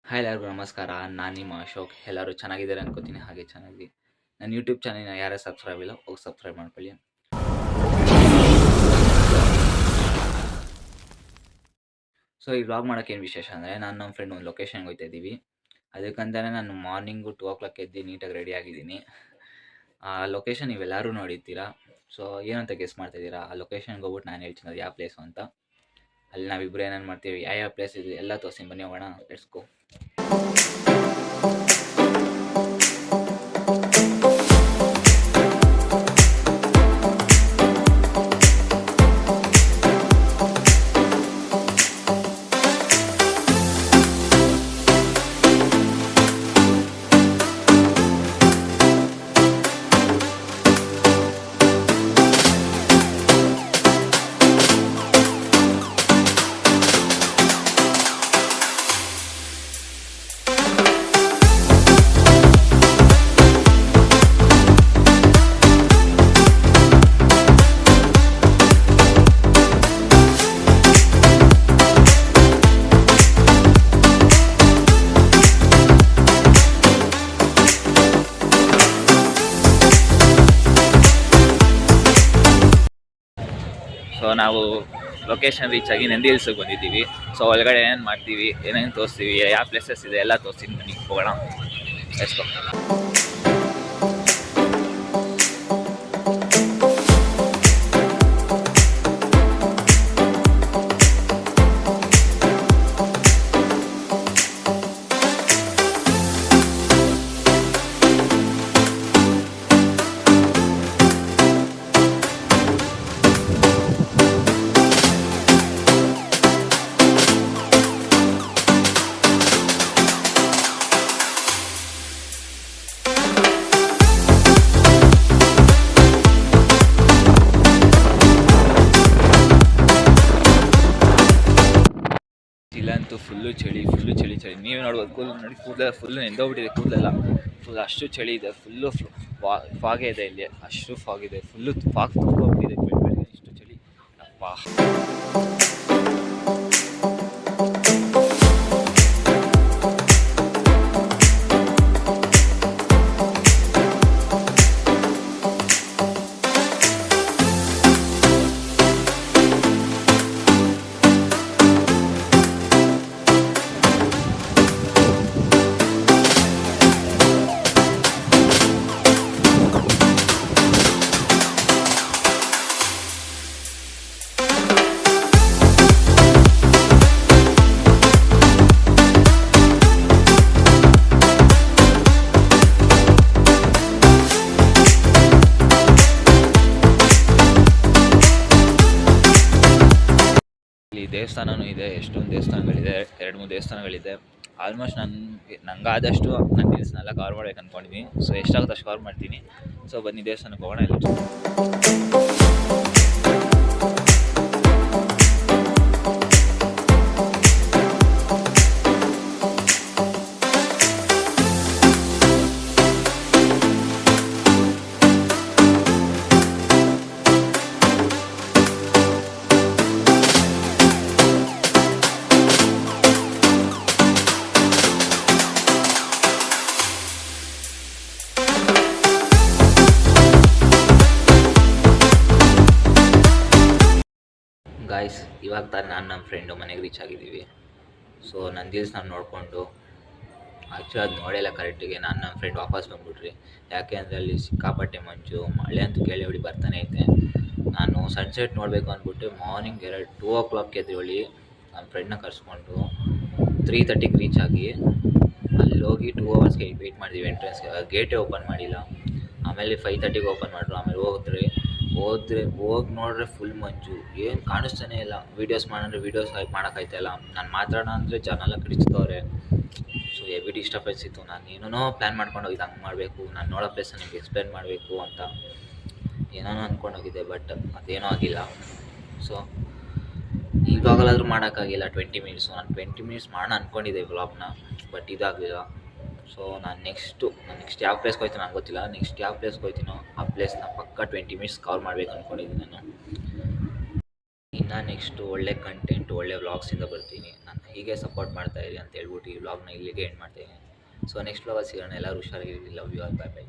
Hi ಎಲ್ಲರಿಗೂ ನಮಸ್ಕಾರ. ನಾನು ನಿಮ್ಮ ಅಶೋಕ್. ಎಲ್ಲರೂ ಚೆನ್ನಾಗಿದ್ದಾರೆ ಅನ್ಕೋತೀನಿ. ಹಾಗೆ ಚೆನ್ನಾಗಿ ನನ್ನ ಯೂಟ್ಯೂಬ್ ಚಾನಲ್ನ ಯಾರೇ ಸಬ್ಸ್ಕ್ರೈಬ್ ಇಲ್ಲ ಹೋಗಿ ಸಬ್ಸ್ಕ್ರೈಬ್ ಮಾಡ್ಕೊಳ್ಳಿ. ಸೊ ಈ ವ್ಲಾಗ್ ಮಾಡೋಕ್ಕೆ ಏನು ವಿಶೇಷ ಅಂದರೆ, ನಾನು ನಮ್ಮ ಫ್ರೆಂಡ್ ಒಂದು ಲೊಕೇಶನ್ಗೆ ಹೋಗ್ತಾ ಇದ್ದೀವಿ. ಅದಕ್ಕಂತಾನೆ ನಾನು ಮಾರ್ನಿಂಗು 2 o'clock ಎದ್ದು ನೀಟಾಗಿ ರೆಡಿ ಆಗಿದ್ದೀನಿ. ಆ ಲೊಕೇಶನ್ ನೀವೆಲ್ಲರೂ ನೋಡಿರ್ತೀರಾ. ಸೊ ಏನಂತ ಗೆಸ್ ಮಾಡ್ತಾಯಿದ್ದೀರಾ? ಆ ಲೊಕೇಶನ್ಗೆ ಹೋಗ್ಬಿಟ್ಟು ನಾನು ಹೇಳ್ತೀನಿ ಅದು ಯಾವ ಪ್ಲೇಸು ಅಂತ. ಅಲ್ಲಿ ನಾವಿಬ್ಬರು ಏನೇನು ಮಾಡ್ತೀವಿ, ಯಾವ ಪ್ಲೇಸ್ ಇದೆ ಎಲ್ಲ ತೋರಿಸ್ತೀನಿ. ಬನ್ನಿ ಹೋಗೋಣ, ಲೆಟ್ಸ್ ಗೋ. ಸೊ ನಾವು ಲೊಕೇಶನ್ ರೀಚ್ ಆಗಿ ನಂದಿ ಹಿಲ್ಸಿಗೆ ಬಂದಿದ್ದೀವಿ. ಸೊ ಒಳಗಡೆ ಏನೇನು ಮಾಡ್ತೀವಿ, ಏನೇನು ತೋರಿಸ್ತೀವಿ, ಯಾವ ಪ್ಲೇಸಸ್ ಇದೆ ಎಲ್ಲ ತೋರಿಸ್ತೀನಿ. ಬನ್ನಿ ಹೋಗೋಣ, ಲೆಟ್ಸ್ ಗೋ. ಇಲ್ಲಂತೂ ಫುಲ್ಲು ಚಳಿ. ನೀವು ನೋಡ್ಬೋದು, ಕೂದಲೆಲ್ಲ ಫುಲ್ಲು ನೆಂದೋಗ್ಬಿಟ್ಟಿದೆ. ಕೂದಲೆಲ್ಲ ಫುಲ್ ಅಷ್ಟು ಚಳಿ ಇದೆ. ಫುಲ್ಲು ಫಾಗೇ ಇದೆ ಇಲ್ಲಿ, ಅಷ್ಟು ಫಾಗಿದೆ. Full fog ತುಂಬೋಗ್ಬಿಟ್ಟಿದೆ. ಬೆಳಗ್ಗೆ ಇಷ್ಟು ಚಳಿ ಅಪ್ಪ. ದೇವಸ್ಥಾನವೂ ಇದೆ, ಎಷ್ಟೊಂದು ದೇವಸ್ಥಾನಗಳಿದೆ, 2-3 ದೇವಸ್ಥಾನಗಳಿದೆ. ಆಲ್ಮೋಸ್ಟ್ ನಂಗಾದಷ್ಟು ನನ್ನ ಹಿಲ್ಸ್ನೆಲ್ಲ ಕವರ್ ಮಾಡ್ಬೇಕು ಅಂದ್ಕೊಂಡಿದ್ದೀನಿ. ಸೊ ಎಷ್ಟಾಗುತ್ತೆ ಅಷ್ಟು ಕವರ್ ಮಾಡ್ತೀನಿ. ಸೊ ಬನ್ನಿ ದೇವಸ್ಥಾನಕ್ಕೆ ಹೋಗೋಣ ಎಲ್ಲ. ಗಾಯ್ಸ್, ಇವಾಗ ತಾನು ನಾನು ನಮ್ಮ ಫ್ರೆಂಡು ಮನೆಗೆ ರೀಚ್ ಆಗಿದ್ದೀವಿ. ಸೊ ನಂದಿ ಹಿಲ್ಸ್ ನಾನು ನೋಡಿಕೊಂಡು, ಆ್ಯಕ್ಚುಲಿ ಅದು ನೋಡಿಲ್ಲ ಕರೆಕ್ಟಿಗೆ. ನಾನು ನಮ್ಮ ಫ್ರೆಂಡ್ ವಾಪಸ್ ಬಂದ್ಬಿಟ್ರಿ. ಯಾಕೆ ಅಂದರೆ ಅಲ್ಲಿ ಸಿಕ್ಕಾಪಟ್ಟೆ ಮಂಜು, ಮಳೆ ಅಂತೂ ಕೇಳಿ ಹೊಡಿ ಬರ್ತಾನೆ ಐತೆ. ನಾನು ಸನ್ಸೆಟ್ ನೋಡಬೇಕು ಅಂದ್ಬಿಟ್ಟು ಮಾರ್ನಿಂಗ್ 2 o'clock ಎದ್ದೇಳಿ ನನ್ನ ಫ್ರೆಂಡ್ನ ಕರ್ಸ್ಕೊಂಡು 3:30ಗೆ ರೀಚ್ ಆಗಿ ಅಲ್ಲಿ ಹೋಗಿ 2 hours ವೆಯ್ಟ್ ಮಾಡಿದ್ವಿ. ಎಂಟ್ರೆನ್ಸ್ಗೆ ಗೇಟೇ ಓಪನ್ ಮಾಡಿಲ್ಲ. ಆಮೇಲೆ 5:30ಗೆ ಓಪನ್ ಮಾಡಿದ್ರು. ಆಮೇಲೆ ಹೋಗಿ ನೋಡ್ರೆ ಫುಲ್ ಮಂಜು, ಏನು ಕಾಣಿಸ್ತಾನೆ ಇಲ್ಲ. ವೀಡಿಯೋಸ್ ವೀಡಿಯೋಸ್ ಮಾಡೋಕ್ಕಾಯ್ತಾಯಿಲ್ಲ. ನಾನು ಮಾತಾಡೋಣ ಅಂದರೆ ಜನ ಎಲ್ಲ ಕಿಡಿಸ್ತವ್ರೆ. ಸೊ ಹೆವಿ ಡಿಸ್ಟರ್ಬೆನ್ಸ್ ಇತ್ತು. ನಾನು ಏನೇನೋ ಪ್ಲ್ಯಾನ್ ಮಾಡ್ಕೊಂಡೋಗಿದ್ದೆ, ಹಂಗೆ ಮಾಡಬೇಕು, ನಾನು ನೋಡೋ ಪ್ಲೇಸನ್ನ ನಿಮ್ಗೆ ಎಕ್ಸ್ಪ್ಲೇನ್ ಮಾಡಬೇಕು ಅಂತ ಏನೇನೋ ಅಂದ್ಕೊಂಡೋಗಿದ್ದೆ. ಬಟ್ ಅದೇನೂ ಆಗಿಲ್ಲ. ಸೊ ಇವಾಗಲಾದರೂ ಮಾಡೋಕ್ಕಾಗಿಲ್ಲ 20 ಮಿನಿಟ್ಸು. ನಾನು 20 ಮಿನಿಟ್ಸ್ ಮಾಡೋಣ ಅಂದ್ಕೊಂಡಿದ್ದೆ ವ್ಲಾಗ್ನ, ಬಟ್ ಇದಾಗಲಿಲ್ಲ. ಸೊ ನಾನು ನೆಕ್ಸ್ಟ್ ಯಾವ ಪ್ಲೇಸ್ಗೆ ಹೋಗ್ತೀನೋ ನಂಗೆ ಗೊತ್ತಿಲ್ಲ. ನೆಕ್ಸ್ಟ್ ಯಾವ ಪ್ಲೇಸ್ಗೆ ಹೋಗ್ತೀನೋ ಆ ಪ್ಲೇಸ್ನ ಪಕ್ಕ 20 ಮಿನಿಟ್ಸ್ ಕವರ್ ಮಾಡಬೇಕು ಅಂದ್ಕೊಂಡಿದ್ದೀನಿ ನಾನು. ಇನ್ನು ನೆಕ್ಸ್ಟು ಒಳ್ಳೆ ಕಂಟೆಂಟ್, ಒಳ್ಳೆ ವ್ಲಾಗ್ಸಿಂದ ಬರ್ತೀನಿ. ನನ್ನ ಹೀಗೆ ಸಪೋರ್ಟ್ ಮಾಡ್ತಾ ಇರಿ ಅಂತ ಹೇಳ್ಬಿಟ್ಟು ಈ ವ್ಲಾಗ್ನ ಇಲ್ಲಿಗೆ ಎಂಡ್ ಮಾಡ್ತಾಯಿದ್ದೀನಿ. ಸೊ ನೆಕ್ಸ್ಟ್ ವ್ಲಾಗಲ್ಲಿ ಸಿಗೋಣ. ಎಲ್ಲರೂ ಹುಷಾರಾಗಿರಿ. Love you all. Bye by.